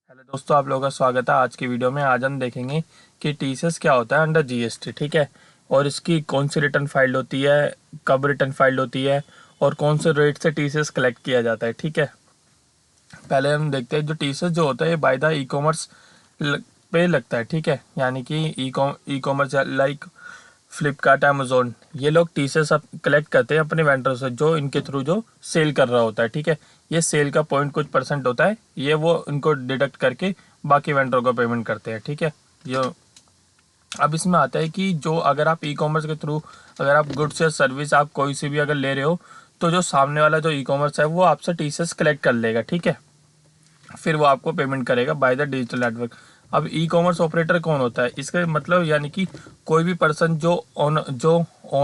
Hello दोस्तों, आप लोगों का स्वागत है आज की वीडियो में। आज हम देखेंगे कि टीसीएस क्या होता है अंडर जीएसटी, ठीक है। और इसकी कौन सी रिटर्न फाइल होती है, कब रिटर्न फाइल होती है और कौन से रेट से टीसीएस कलेक्ट किया जाता है, ठीक है। पहले हम देखते हैं जो टीसीएस जो होता है ये बाय द ई कॉमर्स पे लगता है, ठीक है। यानी कि e commerce like Flipkart, Amazon, ये लोग टीसीएस कलेक्ट करते हैं अपने वेंडर से जो इनके थ्रू जो सेल कर रहा होता है, ठीक है। ये सेल का पॉइंट कुछ परसेंट होता है, ये वो इनको डिडक्ट करके बाकी वेंडर को पेमेंट करते हैं, ठीक है। ये अब इसमें आता है कि जो अगर आप ई कॉमर्स के थ्रू अगर आप गुड्स या सर्विस आप कोई सी भी अगर ले रहे हो, तो जो सामने वाला जो ई कॉमर्स है वो आपसे टीसीएस कलेक्ट कर लेगा, ठीक है। फिर वो आपको पेमेंट करेगा बाय द डिजिटल नेटवर्क। अब ई कॉमर्स ऑपरेटर कौन होता है, इसका मतलब यानी कि कोई भी पर्सन जो ऑन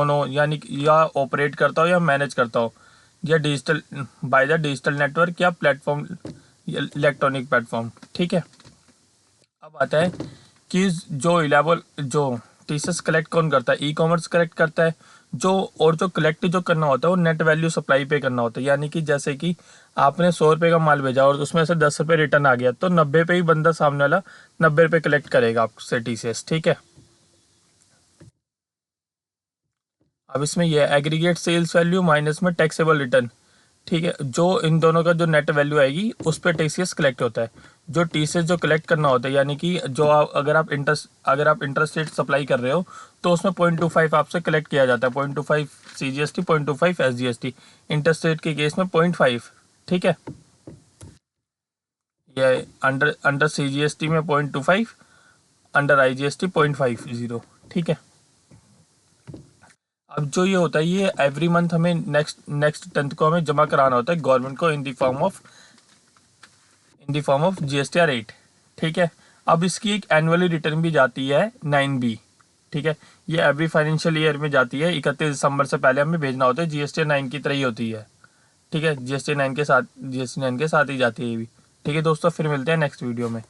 हो, यानी या ऑपरेट करता हो या मैनेज करता हो या digital by the digital network या प्लेटफॉर्म, इलेक्ट्रॉनिक प्लेटफॉर्म, ठीक है। अब आता है कि जो इलेबल जो टीसीएस कलेक्ट कौन करता है, ई कॉमर्स कलेक्ट करता है। जो और जो कलेक्ट जो करना होता है वो नेट वैल्यू सप्लाई पे करना होता है, यानी कि जैसे कि आपने 100 रुपये का माल भेजा और उसमें से 10 रुपये रिटर्न आ गया तो 90 पे ही बंदा सामने वाला 90 रुपये कलेक्ट करेगा आपसे टीसीएस, ठीक है। अब इसमें यह एग्रीगेट सेल्स वैल्यू माइनस में टैक्सेबल रिटर्न, ठीक है। जो इन दोनों का जो नेट वैल्यू आएगी उस पर टीसीएस कलेक्ट होता है। जो टीसीएस जो कलेक्ट करना होता है, यानी कि जो अगर आप इंटरेस्ट रेट सप्लाई कर रहे हो तो उसमें 0.25 आपसे कलेक्ट किया जाता है। 0.25 सीजीएसटी, 0.25 एसजीएसटी। इंटरेस्ट रेट के केस में 0.5, ठीक है। ये अंडर अंडर सीजीएसटी में 0.25, अंडर आईजीएसटी 0.50, ठीक है। अब जो ये होता है ये एवरी मंथ हमें नेक्स्ट 10th को हमें जमा कराना होता है गवर्नमेंट को in the form of GSTR 8, ठीक है। अब इसकी एक एनुअली रिटर्न भी जाती है 9B, ठीक है। ये एवरी फाइनेंशियल ईयर में जाती है, 31 दिसंबर से पहले हमें भेजना होता है। जीएसटी 9 की तरह ही होती है, ठीक है। जीएसटी 9 के साथ ही जाती है ये भी, ठीक है दोस्तों। फिर मिलते हैं नेक्स्ट वीडियो में।